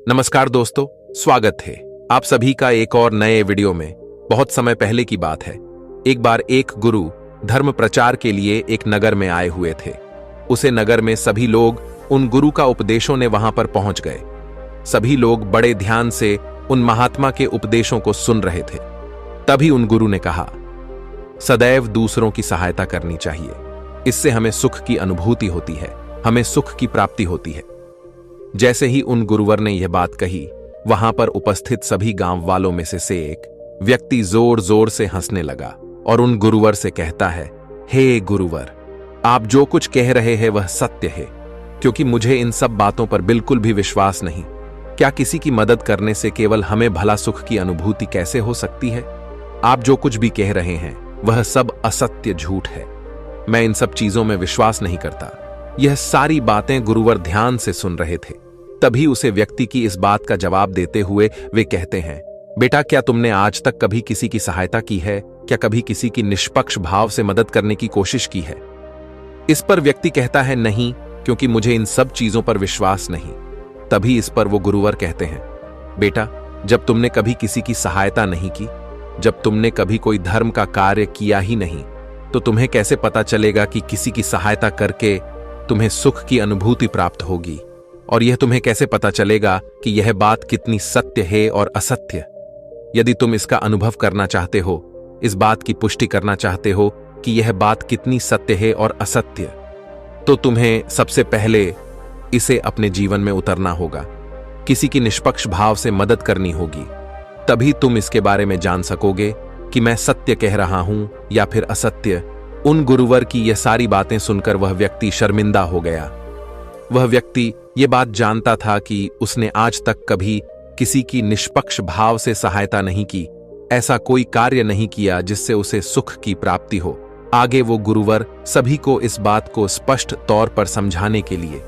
नमस्कार दोस्तों, स्वागत है आप सभी का एक और नए वीडियो में। बहुत समय पहले की बात है। एक बार एक गुरु धर्म प्रचार के लिए एक नगर में आए हुए थे। उसे नगर में सभी लोग उन गुरु का उपदेशों ने वहां पर पहुंच गए। सभी लोग बड़े ध्यान से उन महात्मा के उपदेशों को सुन रहे थे। तभी उन गुरु ने कहा, सदैव दूसरों की सहायता करनी चाहिए। इससे हमें सुख की अनुभूति होती है, हमें सुख की प्राप्ति होती है। जैसे ही उन गुरुवर ने यह बात कही, वहां पर उपस्थित सभी गांव वालों में से एक व्यक्ति जोर जोर से हंसने लगा और उन गुरुवर से कहता है, हे गुरुवर, आप जो कुछ कह रहे हैं वह सत्य है, क्योंकि मुझे इन सब बातों पर बिल्कुल भी विश्वास नहीं। क्या किसी की मदद करने से केवल हमें भला सुख की अनुभूति कैसे हो सकती है? आप जो कुछ भी कह रहे हैं वह सब असत्य, झूठ है। मैं इन सब चीजों में विश्वास नहीं करता। यह सारी बातें गुरुवर ध्यान से सुन रहे थे। तभी उसे व्यक्ति की इस बात का जवाब देते हुए वे कहते हैं, बेटा, क्या तुमने आज तक कभी किसी की सहायता की है? क्या कभी किसी की निष्पक्ष भाव से मदद करने की कोशिश की है? इस पर व्यक्ति कहता है, नहीं, क्योंकि मुझे इन सब चीजों पर विश्वास नहीं। तभी इस पर वो गुरुवर कहते हैं, बेटा, जब तुमने कभी किसी की सहायता नहीं की, जब तुमने कभी कोई धर्म का कार्य किया ही नहीं, तो तुम्हें कैसे पता चलेगा कि किसी की सहायता करके तुम्हें सुख की अनुभूति प्राप्त होगी? और यह तुम्हें कैसे पता चलेगा कि यह बात कितनी सत्य है और असत्य? यदि तुम इसका अनुभव करना चाहते हो, इस बात की पुष्टि करना चाहते हो कि यह बात कितनी सत्य है और असत्य, तो तुम्हें सबसे पहले इसे अपने जीवन में उतरना होगा। किसी की निष्पक्ष भाव से मदद करनी होगी। तभी तुम इसके बारे में जान सकोगे कि मैं सत्य कह रहा हूं या फिर असत्य। उन गुरुवर की यह सारी बातें सुनकर वह व्यक्ति शर्मिंदा हो गया। वह व्यक्ति ये बात जानता था कि उसने आज तक कभी किसी की निष्पक्ष भाव से सहायता नहीं की, ऐसा कोई कार्य नहीं किया जिससे उसे सुख की प्राप्ति हो। आगे वो गुरुवर सभी को इस बात को स्पष्ट तौर पर समझाने के लिए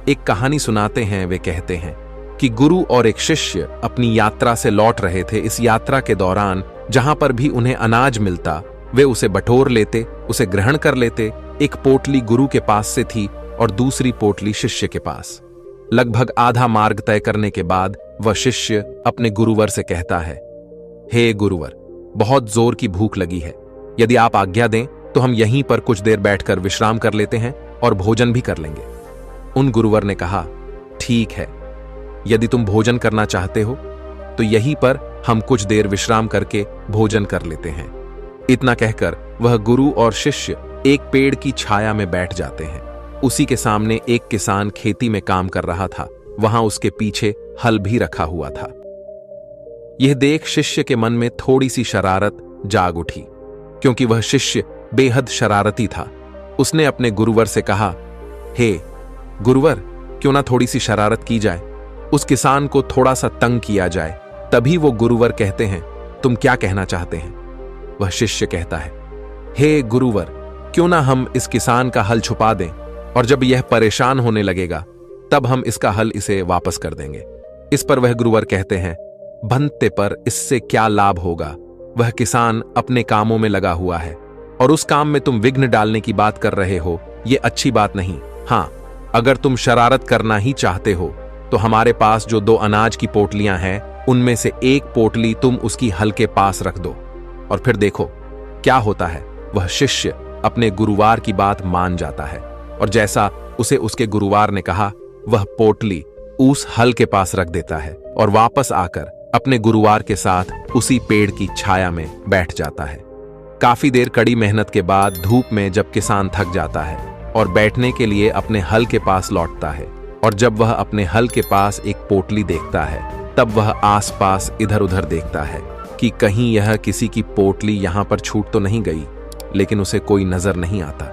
एक कहानी सुनाते हैं। वे कहते हैं कि गुरु और एक शिष्य अपनी यात्रा से लौट रहे थे। इस यात्रा के दौरान जहां पर भी उन्हें अनाज मिलता, वे उसे बटोर लेते, उसे ग्रहण कर लेते। एक पोटली गुरु के पास से थी और दूसरी पोटली शिष्य के पास। लगभग आधा मार्ग तय करने के बाद वह शिष्य अपने गुरुवर से कहता है, हे गुरुवर, बहुत जोर की भूख लगी है। यदि आप आज्ञा दें तो हम यहीं पर कुछ देर बैठकर विश्राम कर लेते हैं और भोजन भी कर लेंगे। उन गुरुवर ने कहा, ठीक है, यदि तुम भोजन करना चाहते हो तो यहीं पर हम कुछ देर विश्राम करके भोजन कर लेते हैं। इतना कहकर वह गुरु और शिष्य एक पेड़ की छाया में बैठ जाते हैं। उसी के सामने एक किसान खेती में काम कर रहा था। वहां उसके पीछे हल भी रखा हुआ था। यह देख शिष्य के मन में थोड़ी सी शरारत जाग उठी, क्योंकि वह शिष्य बेहद शरारती था। उसने अपने गुरुवर से कहा, हे गुरुवर, क्यों ना थोड़ी सी शरारत की जाए, उस किसान को थोड़ा सा तंग किया जाए। तभी वो गुरुवर कहते हैं, तुम क्या कहना चाहते हैं? वह शिष्य कहता है, हे गुरुवर, क्यों ना हम इस किसान का हल छुपा दें, और जब यह परेशान होने लगेगा तब हम इसका हल इसे वापस कर देंगे। इस पर वह गुरुवर कहते हैं, भंते पर इससे क्या लाभ होगा? वह किसान अपने कामों में लगा हुआ है और उस काम में तुम विघ्न डालने की बात कर रहे हो। यह अच्छी बात नहीं। हां, अगर तुम शरारत करना ही चाहते हो तो हमारे पास जो 2 अनाज की पोटलियां हैं, उनमें से एक पोटली तुम उसकी हल के पास रख दो और फिर देखो क्या होता है। वह शिष्य अपने गुरुवार की बात मान जाता है और जैसा उसे उसके गुरुवार ने कहा, वह पोटली उस हल के पास रख देता है और वापस आकर अपने गुरुवार के साथ उसी पेड़ की छाया में बैठ जाता है। काफी देर कड़ी मेहनत के बाद धूप में जब किसान थक जाता है और बैठने के लिए अपने हल के पास लौटता है, और जब वह अपने हल के पास एक पोटली देखता है, तब वह आसपास इधर उधर देखता है कि कहीं यह किसी की पोटली यहां पर छूट तो नहीं गई। लेकिन उसे कोई नजर नहीं आता,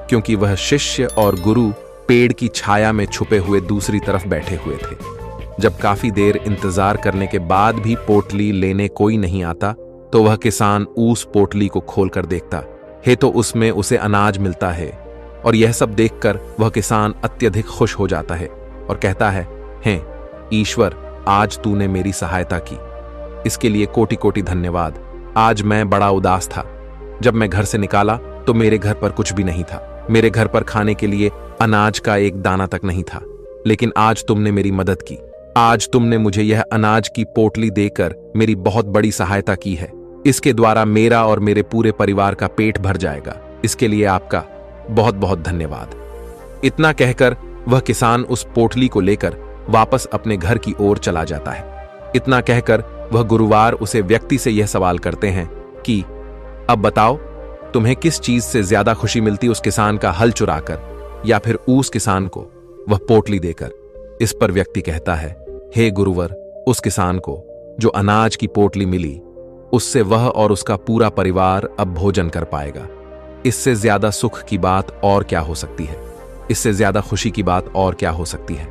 क्योंकि वह शिष्य और गुरु पेड़ की छाया में छुपे हुए दूसरी तरफ बैठे हुए थे। जब काफी देर इंतजार करने के बाद भी पोटली लेने कोई नहीं आता, तो वह किसान उस पोटली को खोलकर देखता है तो उसमें उसे अनाज मिलता है। और यह सब देखकर वह किसान अत्यधिक खुश हो जाता है और कहता है, हे ईश्वर, आज तूने मेरी सहायता की, इसके लिए कोटि कोटि धन्यवाद। आज मैं बड़ा उदास था। जब मैं घर से निकाला तो मेरे घर पर कुछ भी नहीं था। मेरे घर पर खाने के लिए अनाज का एक दाना तक नहीं था, लेकिन आज तुमने मेरी मदद की। आज तुमने मुझे यह अनाज की पोटली देकर मेरी बहुत बड़ी सहायता की है। इसके द्वारा मेरा और मेरे पूरे परिवार का पेट भर जाएगा। इसके लिए आपका बहुत बहुत धन्यवाद। इतना कहकर वह किसान उस पोटली को लेकर वापस अपने घर की ओर चला जाता है। इतना कहकर वह गुरुवार उसे व्यक्ति से यह सवाल करते हैं कि अब बताओ, तुम्हें किस चीज से ज्यादा खुशी मिलती, उस किसान का हल चुराकर या फिर उस किसान को वह पोटली देकर? इस पर व्यक्ति कहता है, हे गुरुवर, उस किसान को जो अनाज की पोटली मिली, उससे वह और उसका पूरा परिवार अब भोजन कर पाएगा। इससे ज्यादा सुख की बात और क्या हो सकती है? इससे ज्यादा खुशी की बात और क्या हो सकती है?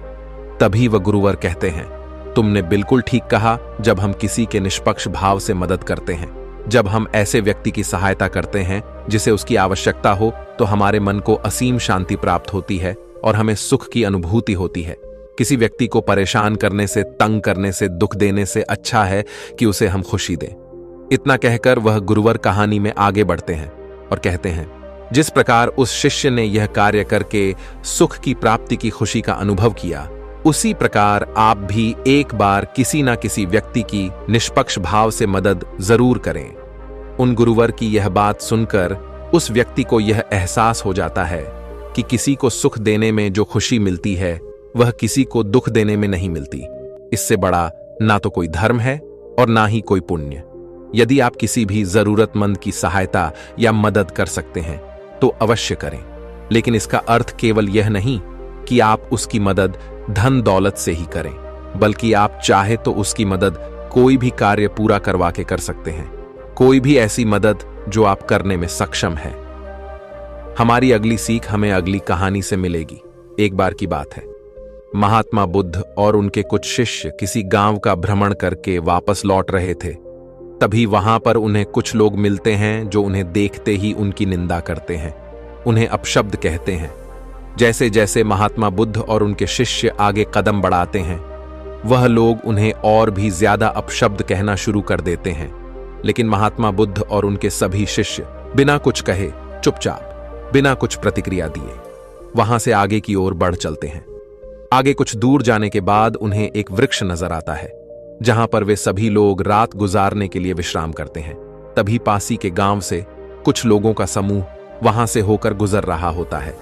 तभी वह गुरुवर कहते हैं, तुमने बिल्कुल ठीक कहा। जब हम किसी के निष्पक्ष भाव से मदद करते हैं, जब हम ऐसे व्यक्ति की सहायता करते हैं जिसे उसकी आवश्यकता हो, तो हमारे मन को असीम शांति प्राप्त होती है और हमें सुख की अनुभूति होती है। किसी व्यक्ति को परेशान करने से, तंग करने से, दुख देने से अच्छा है कि उसे हम खुशी दें। इतना कहकर वह गुरुवर कहानी में आगे बढ़ते हैं और कहते हैं, जिस प्रकार उस शिष्य ने यह कार्य करके सुख की प्राप्ति की खुशी का अनुभव किया, उसी प्रकार आप भी एक बार किसी ना किसी व्यक्ति की निष्पक्ष भाव से मदद जरूर करें। उन गुरुवर की यह बात सुनकर उस व्यक्ति को यह एहसास हो जाता है कि किसी को सुख देने में जो खुशी मिलती है, वह किसी को दुख देने में नहीं मिलती। इससे बड़ा ना तो कोई धर्म है और ना ही कोई पुण्य। यदि आप किसी भी जरूरतमंद की सहायता या मदद कर सकते हैं तो अवश्य करें, लेकिन इसका अर्थ केवल यह नहीं कि आप उसकी मदद धन दौलत से ही करें, बल्कि आप चाहे तो उसकी मदद कोई भी कार्य पूरा करवा के कर सकते हैं। कोई भी ऐसी मदद जो आप करने में सक्षम है। हमारी अगली सीख हमें अगली कहानी से मिलेगी। एक बार की बात है, महात्मा बुद्ध और उनके कुछ शिष्य किसी गांव का भ्रमण करके वापस लौट रहे थे। तभी वहां पर उन्हें कुछ लोग मिलते हैं जो उन्हें देखते ही उनकी निंदा करते हैं, उन्हें अपशब्द कहते हैं। जैसे जैसे महात्मा बुद्ध और उनके शिष्य आगे कदम बढ़ाते हैं, वह लोग उन्हें और भी ज्यादा अपशब्द कहना शुरू कर देते हैं। लेकिन महात्मा बुद्ध और उनके सभी शिष्य बिना कुछ कहे, चुपचाप, बिना कुछ प्रतिक्रिया दिए वहां से आगे की ओर बढ़ चलते हैं। आगे कुछ दूर जाने के बाद उन्हें एक वृक्ष नजर आता है, जहां पर वे सभी लोग रात गुजारने के लिए विश्राम करते हैं। तभी पासी के गांव से कुछ लोगों का समूह वहां से होकर गुजर रहा होता है।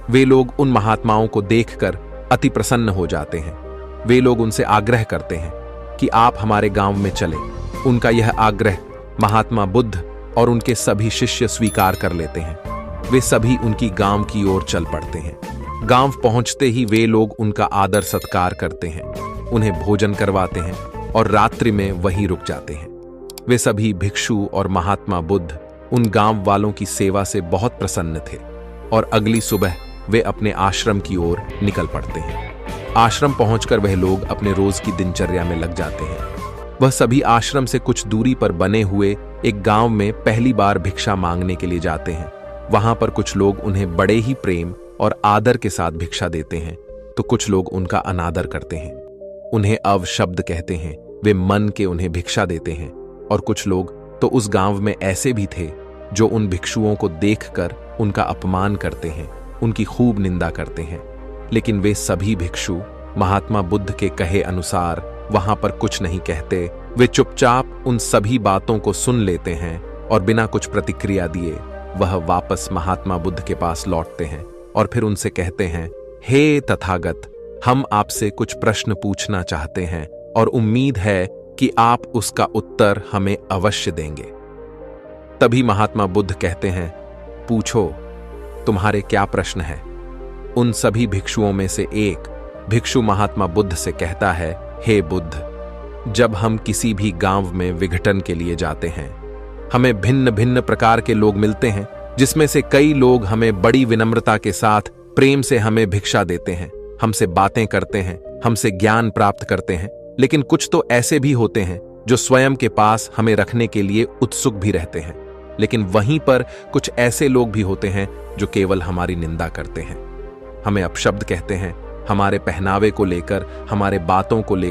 वे लोग उन महात्माओं को देखकर अति प्रसन्न हो जाते हैं। वे लोग उनसे आग्रह करते हैं कि आप हमारे गांव में चलें। उनका यह आग्रह महात्मा बुद्ध और उनके सभी शिष्य स्वीकार कर लेते हैं। वे सभी उनकी गांव की ओर चल पड़ते हैं। गांव पहुंचते ही वे लोग उनका आदर सत्कार करते हैं, उन्हें भोजन करवाते हैं और रात्रि में वहीं रुक जाते हैं। वे सभी भिक्षु और महात्मा बुद्ध उन गांव वालों की सेवा से बहुत प्रसन्न थे और अगली सुबह वे अपने आश्रम की ओर निकल पड़ते हैं। आश्रम पहुंचकर वह लोग अपने रोज की दिनचर्या में लग जाते हैं। वह सभी आश्रम से कुछ दूरी पर बने हुए एक गांव में पहली बार भिक्षा मांगने के लिए जाते हैं। वहां पर कुछ लोग उन्हें बड़े ही प्रेम और आदर के साथ भिक्षा देते हैं, तो कुछ लोग उनका अनादर करते हैं, उन्हें अवशब्द कहते हैं। वे मन के उन्हें भिक्षा देते हैं। और कुछ लोग तो उस गांव में ऐसे भी थे जो उन भिक्षुओं को देखकर उनका अपमान करते हैं, उनकी खूब निंदा करते हैं। लेकिन वे सभी भिक्षु महात्मा बुद्ध के कहे अनुसार वहां पर कुछ नहीं कहते। वे चुपचाप उन सभी बातों को सुन लेते हैं और बिना कुछ प्रतिक्रिया दिए वह वापस महात्मा बुद्ध के पास लौटते हैं और फिर उनसे कहते हैं, हे तथागत, हम आपसे कुछ प्रश्न पूछना चाहते हैं और उम्मीद है कि आप उसका उत्तर हमें अवश्य देंगे। तभी महात्मा बुद्ध कहते हैं, पूछो, तुम्हारे क्या प्रश्न है? उन सभी भिक्षुओं में से एक भिक्षु महात्मा बुद्ध से कहता है, हे बुद्ध, जब हम किसी भी गांव में विघटन के लिए जाते हैं, हमें भिन्न भिन्न प्रकार के लोग मिलते हैं, जिसमें से कई लोग हमें बड़ी विनम्रता के साथ प्रेम से हमें भिक्षा देते हैं, हमसे बातें करते हैं, हमसे ज्ञान प्राप्त करते हैं। लेकिन कुछ तो ऐसे भी होते हैं जो स्वयं के पास हमें रखने के लिए उत्सुक भी रहते हैं। लेकिन वहीं पर कुछ ऐसे लोग भी होते हैं जो केवल हमारी निंदा करते हैं, हमें अपशब्द कहते हैं, हमारे पहनावे को लेकर, हमारे बातों को लेकर